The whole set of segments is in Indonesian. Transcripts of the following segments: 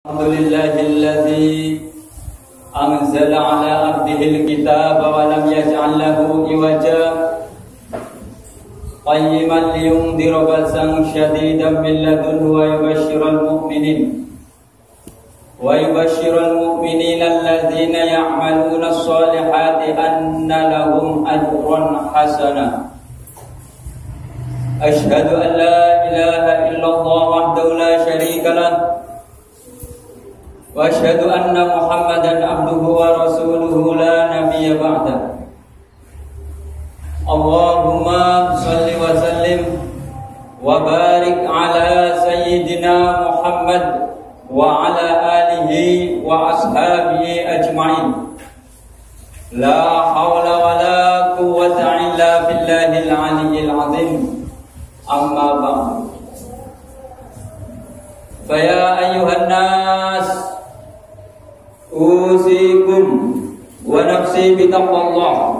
Alhamdulillahilladzi anzala ala abdihil kitaba wa lam yaj'al lahu iwaja qayyiman liyundhira ba'san syadidan min ladunhu wa yubashshiral mu'minina alladzina ya'maluna as-solihati anna lahum ajran hasana. Asyhadu an la ilaha illallah wahdahu la syarika lah wa asyhadu anna Muhammadan abduhu wa rasuluhu la nabiyya ba'da. Allahumma shalli wa sallim wa barik ala sayyidina Muhammad wa ala alihi wa ashabihi ajma'in. La hawla wa la quwwata illa billahil aliyyil azim. Amma ba'du. Fa ya ayyuhan nas usikum wa nafsi bitaqwallah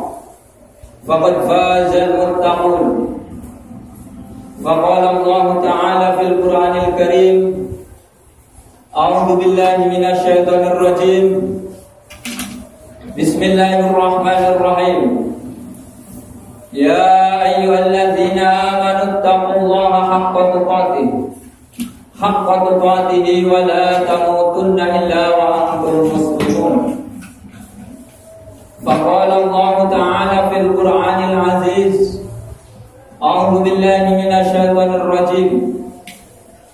faqad fazal muttaqun. Faqala Allah Ta'ala fil Qur'anil Karim, a'udzu billahi minasy syaithanir rajim. Bismillahirrahmanirrahim. Ya ayyuhalladzina amanu taqullaha haqqa tuqatih wa la tamutunna illa wa antum muslimun. Faqala Allah Ta'ala fil Qur'anil Aziz, a'udzu billahi minasy syaithanir rajim.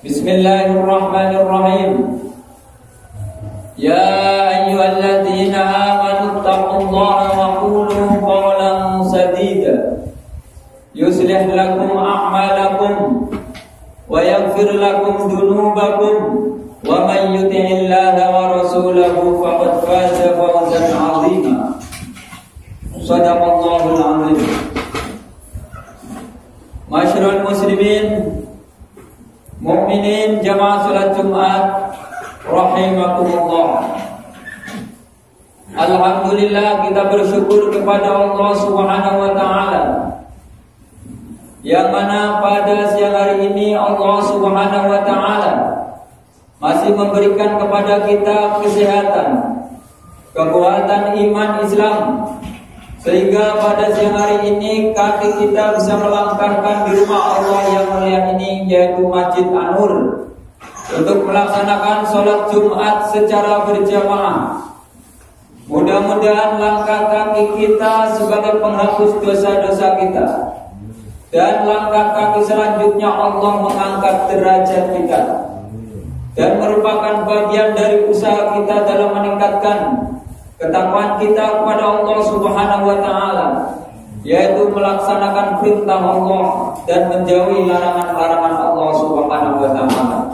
Bismillahirrahmanirrahim. Ya ayyuhalladzina amanu taqullaha wa qulu qawlan sadida yuslih lakum a'malakum wa yaghfir lakum dhunubakum wa man yuti'illaha wa rasulahu faqad faza fawzan 'azima. Shadaqallahul 'azim. Masyarul muslimin, mukminin jamaah salat Jumat rahimakumullah. Alhamdulillah, kita bersyukur kepada Allah Subhanahu wa taala, yang mana pada siang hari ini Allah Subhanahu wa ta'ala masih memberikan kepada kita kesehatan, kekuatan iman Islam, sehingga pada siang hari ini kaki kita bisa melangkahkan di rumah Allah yang mulia ini, yaitu Masjid An-Nur, untuk melaksanakan sholat Jumat secara berjamaah. Mudah-mudahan langkah kaki kita sebagai penghapus dosa-dosa kita, dan langkah kaki selanjutnya Allah mengangkat derajat kita, dan merupakan bagian dari usaha kita dalam meningkatkan ketakwaan kita kepada Allah Subhanahu wa ta'ala, yaitu melaksanakan perintah Allah dan menjauhi larangan-larangan Allah Subhanahu wa ta'ala.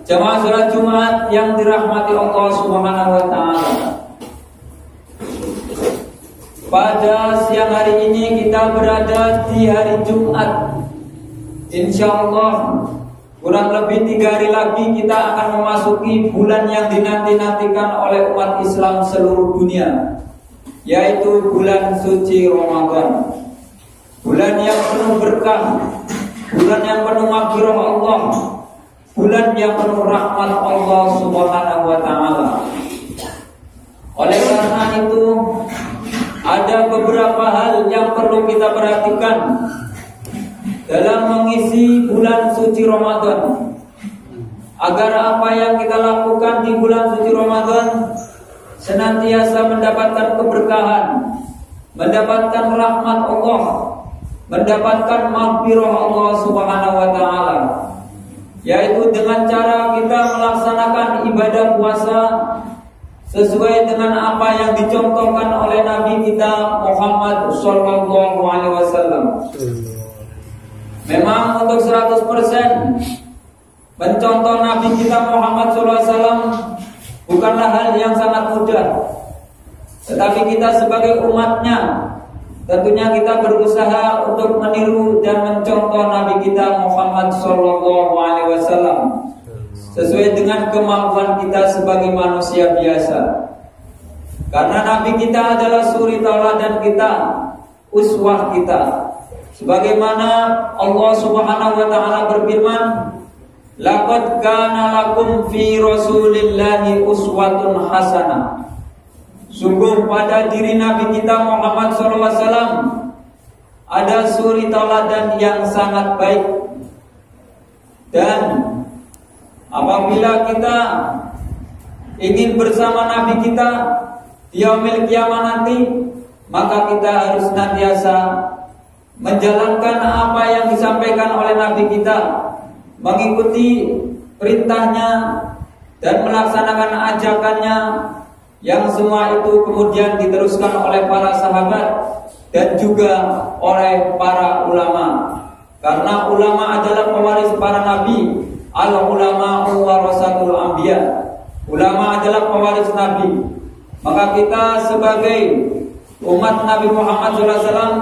Jamaah salat Jumat yang dirahmati Allah Subhanahu wa ta'ala, pada siang hari ini kita berada di hari Jumat. InsyaAllah kurang lebih 3 hari lagi kita akan memasuki bulan yang dinanti-nantikan oleh umat Islam seluruh dunia, yaitu bulan suci Ramadan. Bulan yang penuh berkah, bulan yang penuh maghfirah Allah, bulan yang penuh rahmat Allah Subhanahu wa ta'ala. Oleh karena itu, ada beberapa hal yang perlu kita perhatikan dalam mengisi bulan suci Ramadan, agar apa yang kita lakukan di bulan suci Ramadan senantiasa mendapatkan keberkahan, mendapatkan rahmat Allah, mendapatkan maghfirah Allah Subhanahu wa ta'ala, yaitu dengan cara kita melaksanakan ibadah puasa sesuai dengan apa yang dicontohkan oleh Nabi kita Muhammad sallallahu alaihi wasallam. Memang untuk 100% mencontoh Nabi kita Muhammad sallallahu alaihi wasallam bukanlah hal yang sangat mudah. Tetapi kita sebagai umatnya, tentunya kita berusaha untuk meniru dan mencontoh Nabi kita Muhammad sallallahu alaihi wasallam sesuai dengan kemampuan kita sebagai manusia biasa. Karena Nabi kita adalah suri tauladan kita, uswah kita. Sebagaimana Allah Subhanahu wa ta'ala berfirman, laqad kana lakum fi Rasulillahi uswatun hasanah. Sungguh pada diri Nabi kita Muhammad SAW ada suri tauladan yang sangat baik. Dan apabila kita ingin bersama Nabi kita di yaumil qiyamah nanti, maka kita harus senantiasa menjalankan apa yang disampaikan oleh Nabi kita, mengikuti perintahnya dan melaksanakan ajakannya, yang semua itu kemudian diteruskan oleh para sahabat dan juga oleh para ulama. Karena ulama adalah pewaris para nabi. Al-ulama warasatul anbiya. Ulama adalah pewaris nabi. Maka kita sebagai umat Nabi Muhammad SAW,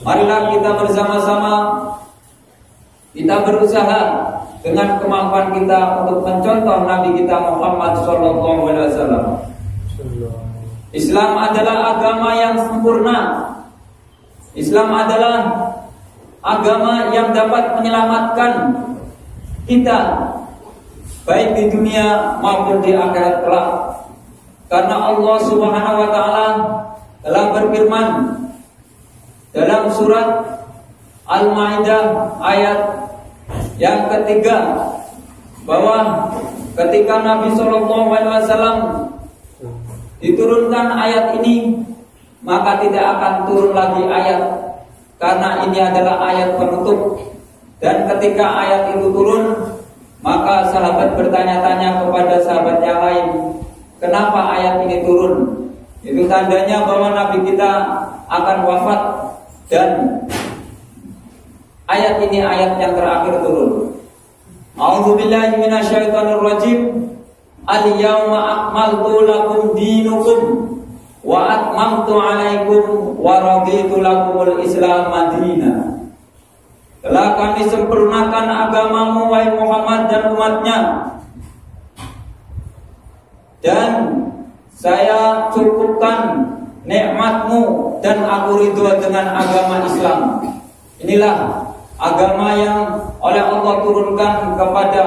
marilah kita bersama-sama kita berusaha dengan kemampuan kita untuk mencontoh Nabi kita Muhammad SAW. Islam adalah agama yang sempurna. Islam adalah agama yang dapat menyelamatkan kita baik di dunia maupun di akhirat kelak. Karena Allah Subhanahu wa taala telah berfirman dalam surat Al-Maidah ayat yang ketiga bahwa ketika Nabi SAW diturunkan ayat ini, maka tidak akan turun lagi ayat, karena ini adalah ayat penutup. Dan ketika ayat itu turun, maka sahabat bertanya-tanya kepada sahabat yang lain, kenapa ayat ini turun? Itu tandanya bahwa Nabi kita akan wafat, dan ayat ini ayat yang terakhir turun. A'udzubillahi minasyaitonirrajim. Al-yawma akmaltu lakum dinukum wa atmamtu alaikum wa raditu lakumul Islam madinah. Telah kami sempurnakan agamamu wahai Muhammad dan umatnya, dan saya cukupkan nikmatmu dan aku ridho dengan agama Islam. Inilah agama yang oleh Allah turunkan kepada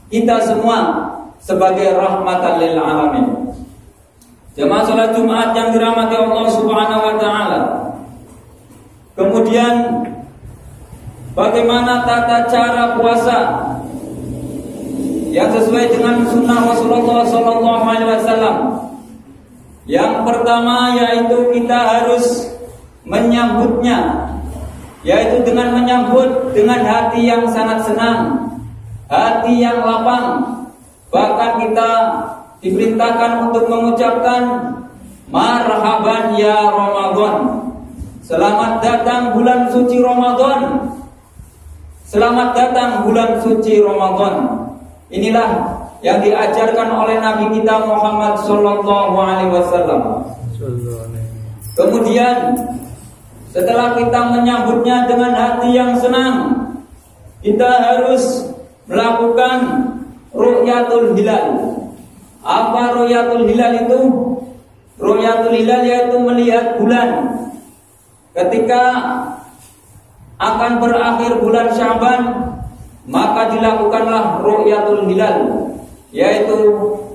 kita semua sebagai rahmatan lil alamin. Jemaah salat Jumat yang dirahmati Allah Subhanahu wa taala. Kemudian bagaimana tata cara puasa yang sesuai dengan sunnah Rasulullah SAW? Yang pertama yaitu kita harus menyambutnya, yaitu dengan menyambut dengan hati yang sangat senang, hati yang lapang. Bahkan kita diperintahkan untuk mengucapkan marhaban ya Ramadan. Selamat datang bulan suci Ramadan. Selamat datang bulan suci Ramadan. Inilah yang diajarkan oleh Nabi kita Muhammad sallallahu alaihi wasallam. Kemudian setelah kita menyambutnya dengan hati yang senang, kita harus melakukan ru'yatul hilal. Apa ru'yatul hilal itu? Ru'yatul hilal yaitu melihat bulan. Ketika akan berakhir bulan Sya'ban, maka dilakukanlah ru'yatul hilal, yaitu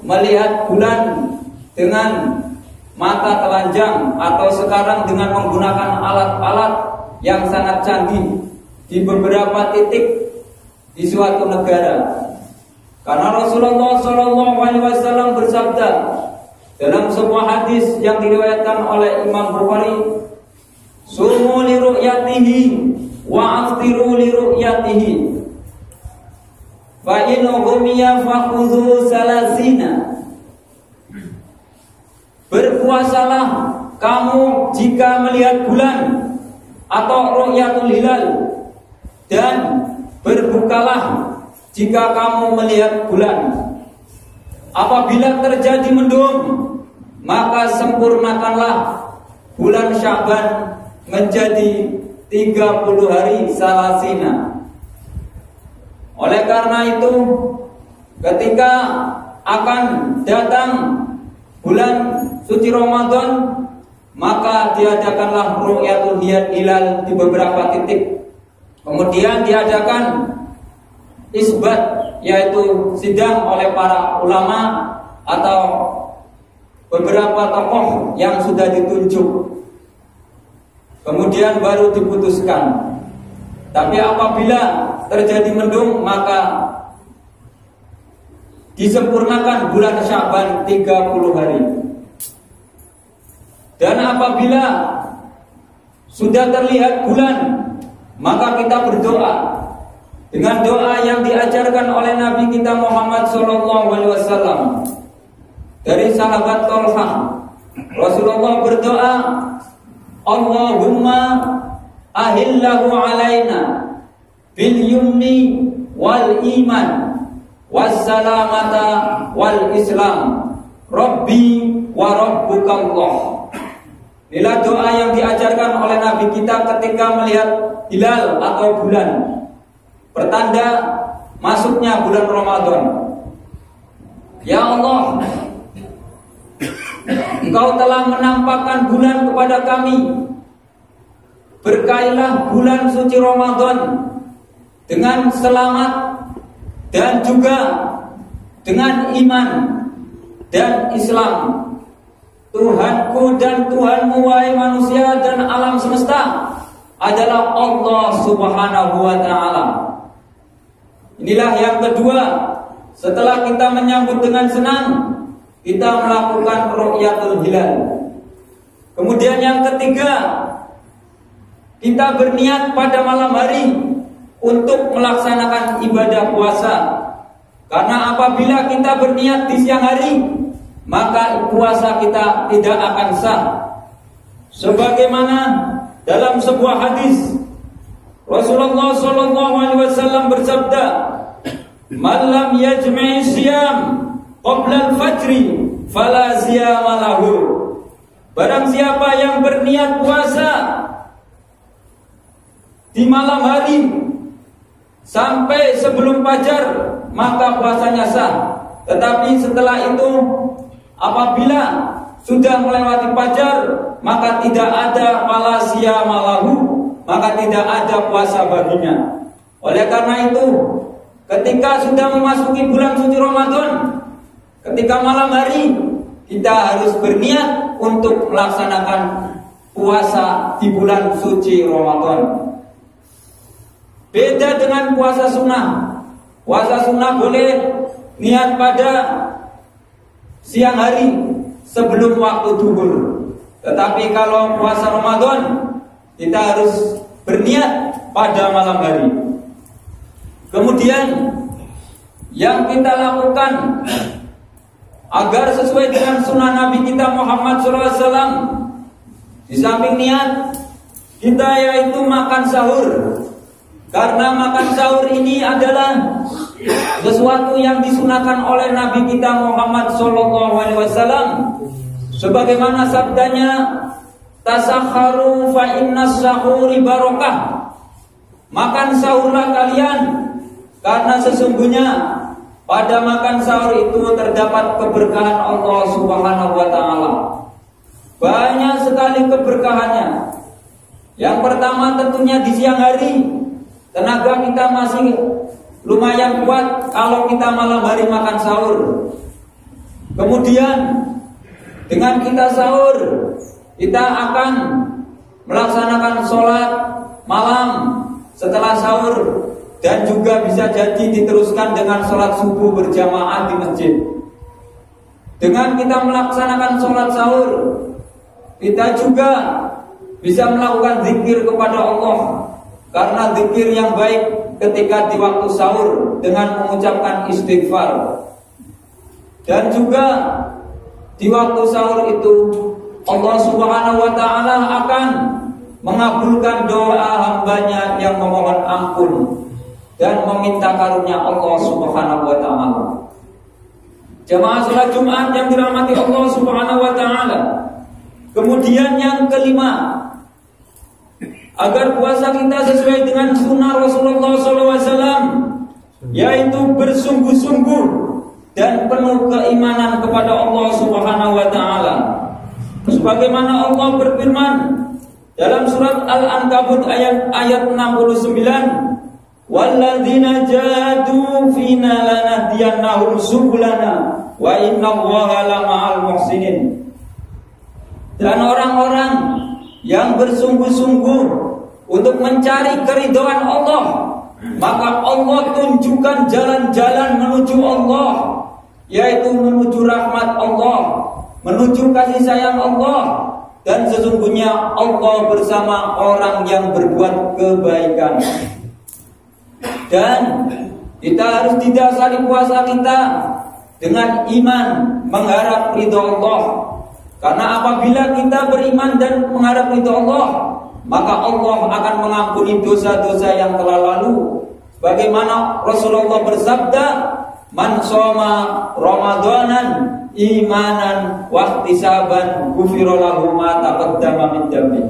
melihat bulan dengan mata telanjang, atau sekarang dengan menggunakan alat-alat yang sangat canggih di beberapa titik di suatu negara. Karena Rasulullah SAW bersabda dalam sebuah hadis yang diriwayatkan oleh Imam Bukhari, "Sumu li ru'yatihi wa aftiru li ru'yatihi. Fa in ghumiya fakhudhu salasina." Berpuasalah kamu jika melihat bulan atau ru'yatul hilal, dan berbukalah jika kamu melihat bulan. Apabila terjadi mendung, maka sempurnakanlah bulan Sya'ban menjadi 30 hari salasina. Oleh karena itu, ketika akan datang bulan suci Ramadan, maka diadakanlah ru'yatul hilal di beberapa titik. Kemudian diadakan isbat yaitu sidang oleh para ulama atau beberapa tokoh yang sudah ditunjuk. Kemudian baru diputuskan. Tapi apabila terjadi mendung, maka disempurnakan bulan Sya'ban 30 hari. Dan apabila sudah terlihat bulan, maka kita berdoa dengan doa yang diajarkan oleh Nabi kita Muhammad SAW. Dari sahabat Thalhah, Rasulullah berdoa, Allahumma ahillahu alaina bil yumni wal iman wassalamata wal islam Rabbi wa rabbukallah. Inilah doa yang diajarkan oleh Nabi kita ketika melihat hilal atau bulan, pertanda masuknya bulan Ramadan. Ya Allah, Engkau telah menampakkan bulan kepada kami. Berkailah bulan suci Ramadan dengan selamat dan juga dengan iman dan Islam. Tuhanku dan Tuhanmu, wahai manusia dan alam semesta, adalah Allah Subhanahu wa ta'ala. Inilah yang kedua, setelah kita menyambut dengan senang, kita melakukan ru'yatul hilal. Kemudian yang ketiga, kita berniat pada malam hari untuk melaksanakan ibadah puasa. Karena apabila kita berniat di siang hari, maka puasa kita tidak akan sah. Sebagaimana dalam sebuah hadis, Rasulullah SAW bersabda, "Man lam yajmi' siyam qabla al-fajri fala siyama lahu." Barang siapa yang berniat puasa di malam hari sampai sebelum fajar, maka puasanya sah. Tetapi setelah itu, apabila sudah melewati fajar, maka tidak ada fala siyama lahu, maka tidak ada puasa baginya. Oleh karena itu, ketika sudah memasuki bulan suci Ramadan, ketika malam hari, kita harus berniat untuk melaksanakan puasa di bulan suci Ramadan. Beda dengan puasa sunnah. Puasa sunnah boleh niat pada siang hari sebelum waktu zuhur. Tetapi kalau puasa Ramadan, kita harus berniat pada malam hari. Kemudian yang kita lakukan agar sesuai dengan sunnah Nabi kita Muhammad SAW, di samping niat kita yaitu makan sahur. Karena makan sahur ini adalah sesuatu yang disunahkan oleh Nabi kita Muhammad SAW. Sebagaimana sabdanya, tasakharu fa innas sahuri barokah. Makan sahurlah kalian, karena sesungguhnya pada makan sahur itu terdapat keberkahan Allah Subhanahu wa ta'ala. Banyak sekali keberkahannya. Yang pertama tentunya di siang hari, tenaga kita masih lumayan kuat kalau kita malam hari makan sahur. Kemudian dengan kita sahur, kita akan melaksanakan sholat malam setelah sahur, dan juga bisa jadi diteruskan dengan sholat subuh berjamaah di masjid. Dengan kita melaksanakan sholat sahur, kita juga bisa melakukan zikir kepada Allah. Karena zikir yang baik ketika di waktu sahur dengan mengucapkan istighfar. Dan juga di waktu sahur itu Allah Subhanahu wa ta'ala akan mengabulkan doa hambanya yang memohon ampun dan meminta karunia Allah Subhanahu wa ta'ala. Jamaah salat Jumat yang dirahmati Allah Subhanahu wa ta'ala. Kemudian yang kelima, agar puasa kita sesuai dengan sunnah Rasulullah SAW, yaitu bersungguh-sungguh dan penuh keimanan kepada Allah Subhanahu wa ta'ala. Sebagaimana Allah berfirman dalam surat Al-Ankabut ayat 69, Walladzina jahadu fina lanahdiyannahum subulana wa innallaha lama'al muhsinin. Dan orang-orang yang bersungguh-sungguh untuk mencari keridhaan Allah, maka Allah tunjukkan jalan-jalan menuju Allah, yaitu menuju rahmat Allah, menuju kasih sayang Allah. Dan sesungguhnya Allah bersama orang yang berbuat kebaikan. Dan kita harus didasari puasa kita dengan iman, mengharap ridho Allah. Karena apabila kita beriman dan mengharap ridho Allah, maka Allah akan mengampuni dosa-dosa yang telah lalu. Bagaimana Rasulullah bersabda, "Man shoma Ramadanan imanan wa ihtisaban ghufira lahu ma taqaddama min dhanbi."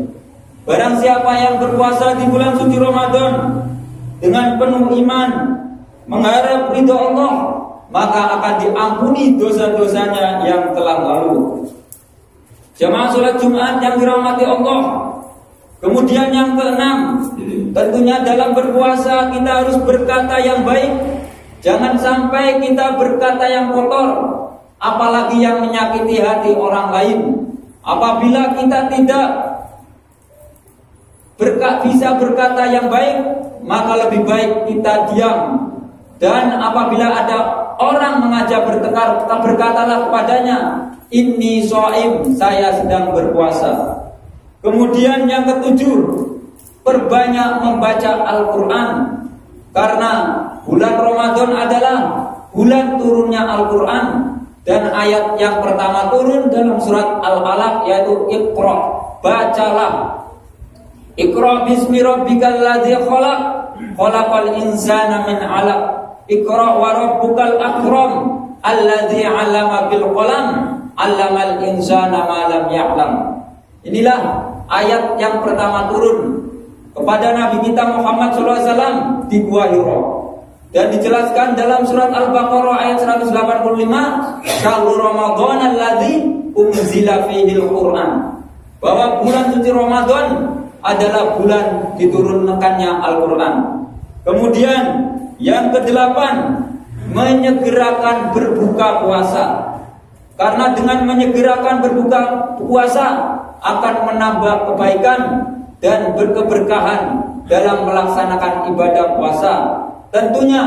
Barang siapa yang berpuasa di bulan suci Ramadan dengan penuh iman, mengharap ridho Allah, maka akan diampuni dosa-dosanya yang telah lalu. Jamaah sholat Jumat yang dirahmati Allah. Kemudian yang keenam, tentunya dalam berpuasa kita harus berkata yang baik. Jangan sampai kita berkata yang kotor, apalagi yang menyakiti hati orang lain. Apabila kita tidak bisa berkata yang baik, maka lebih baik kita diam. Dan apabila ada orang mengajak bertekar, berkatalah kepadanya, "Inni shaim, saya sedang berpuasa." Kemudian yang ketujuh, perbanyak membaca Al-Quran. Karena bulan Ramadan adalah bulan turunnya Al-Quran. Dan ayat yang pertama turun dalam surat Al-Alaq, yaitu Iqra, bacalah. Iqra bismi rabbikal ladzi khalaq, khalaqal insana min 'alaq. Iqra wa rabbukal akram, alladzi 'allama bil qalam, 'allamal insana ma lam ya'lam. Inilah ayat yang pertama turun kepada Nabi kita Muhammad SAW di Gua Hira. Dan dijelaskan dalam surat Al-Baqarah ayat 185, "Syahrul Ramadan alladzi unzila fihil Qur'an." Bahwa bulan suci Ramadan adalah bulan diturunkannya Al-Quran. Kemudian yang kedelapan, menyegerakan berbuka puasa. Karena dengan menyegerakan berbuka puasa akan menambah kebaikan dan berkeberkahan dalam melaksanakan ibadah puasa. Tentunya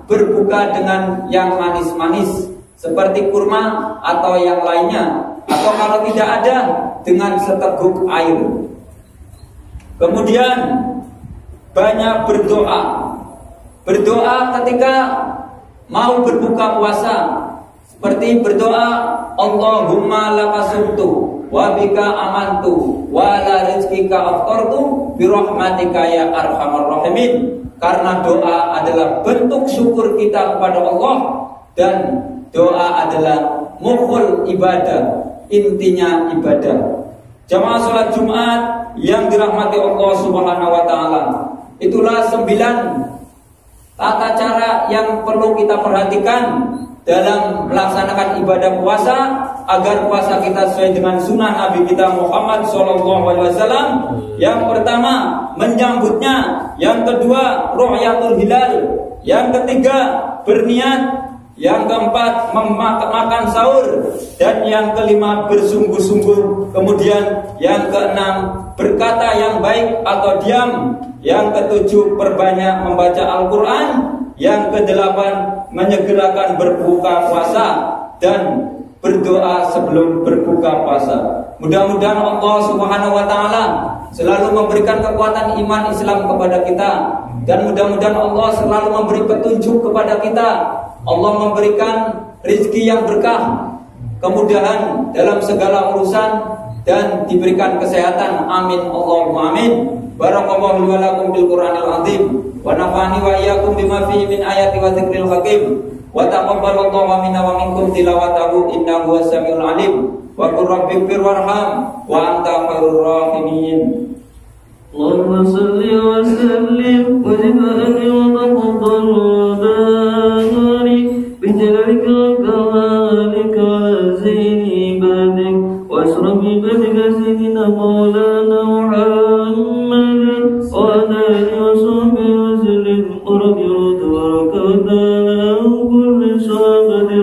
berbuka dengan yang manis-manis seperti kurma atau yang lainnya, atau kalau tidak ada dengan seteguk air. Kemudian banyak berdoa. Berdoa ketika mau berbuka puasa, seperti berdoa, "Allahumma laka sumtu wa bika amantu wa ala rizqika aftartu bi rahmatika ya arhamar rahimin." Karena doa adalah bentuk syukur kita kepada Allah, dan doa adalah mukhul ibadah, intinya ibadah. Jamaah sholat Jumat yang dirahmati Allah Subhanahu wa taala, itulah 9 tata cara yang perlu kita perhatikan dalam melaksanakan ibadah puasa agar puasa kita sesuai dengan sunnah Nabi kita Muhammad SAW. Yang pertama, menyambutnya. Yang kedua, ru'yatul hilal. Yang ketiga, berniat. Yang keempat, makan sahur. Dan yang kelima, bersungguh-sungguh. Kemudian yang keenam, berkata yang baik atau diam. Yang ketujuh, perbanyak membaca Al-Quran. Yang kedelapan, menyegerakan berbuka puasa dan berdoa sebelum berbuka puasa. Mudah-mudahan Allah Subhanahu wa taala selalu memberikan kekuatan iman Islam kepada kita, dan mudah-mudahan Allah selalu memberi petunjuk kepada kita. Allah memberikan rezeki yang berkah, kemudahan dalam segala urusan, dan diberikan kesehatan. Amin Allahumma amin. Barakallahu wa lakum bil Qur'anil azim wa nafa'ani wa iyyakum bima fihi min ayati wa dzikril hakim. Wa taqabbalallahu minna wa minkum tilawatahu innahu was-sami'ul alim. Wa qur rabbighfir warham wa anta khairur rahimin. Allahumma shalli wa sallim wa barik wa taqabbal wa barik bi jalalika kamalika zini badik wa asrabi badika sayyidina maulana Muhammad wa ala alihi wa sahbihi wa sallim.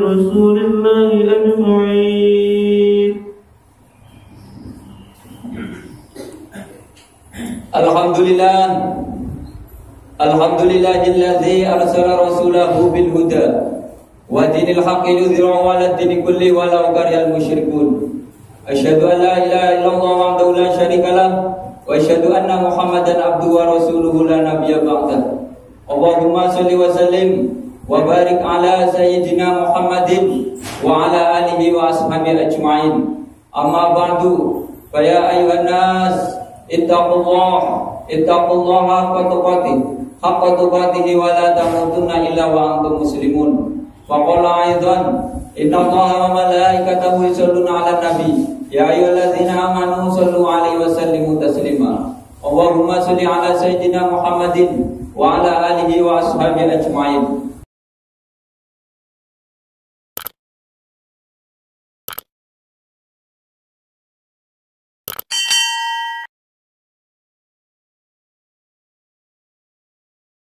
رسول الله أجمعين. Alhamdulillahilladzi arsala rasulahu bil huda wa dinil haqqi yudhhirahu 'alad dini kulli walau karihal musyrikun. Asyhadu an la ilaha illallah wahdahu la syarikalah wa asyhadu anna Muhammadan abduhu wa rasuluhu la nabiyya ba'dah. Allahumma shalli wa sallim wa barik ala sayyidina Muhammadin wa ala alihi wa ashabihi ajma'in. Amma ba'du, fa ya ayyuhan nas ittaqullaha haqqa tuqatih wa la tamutunna illa wa antum muslimun. Wa qala aidan innallaha wa malaikatahu yusholluna 'alan nabi ya ayyuhalladzina amanu shallu 'alaihi wa sallimu taslima. Allahumma shalli 'ala sayyidina Muhammadin wa ala alihi wa ashabihi ajma'in.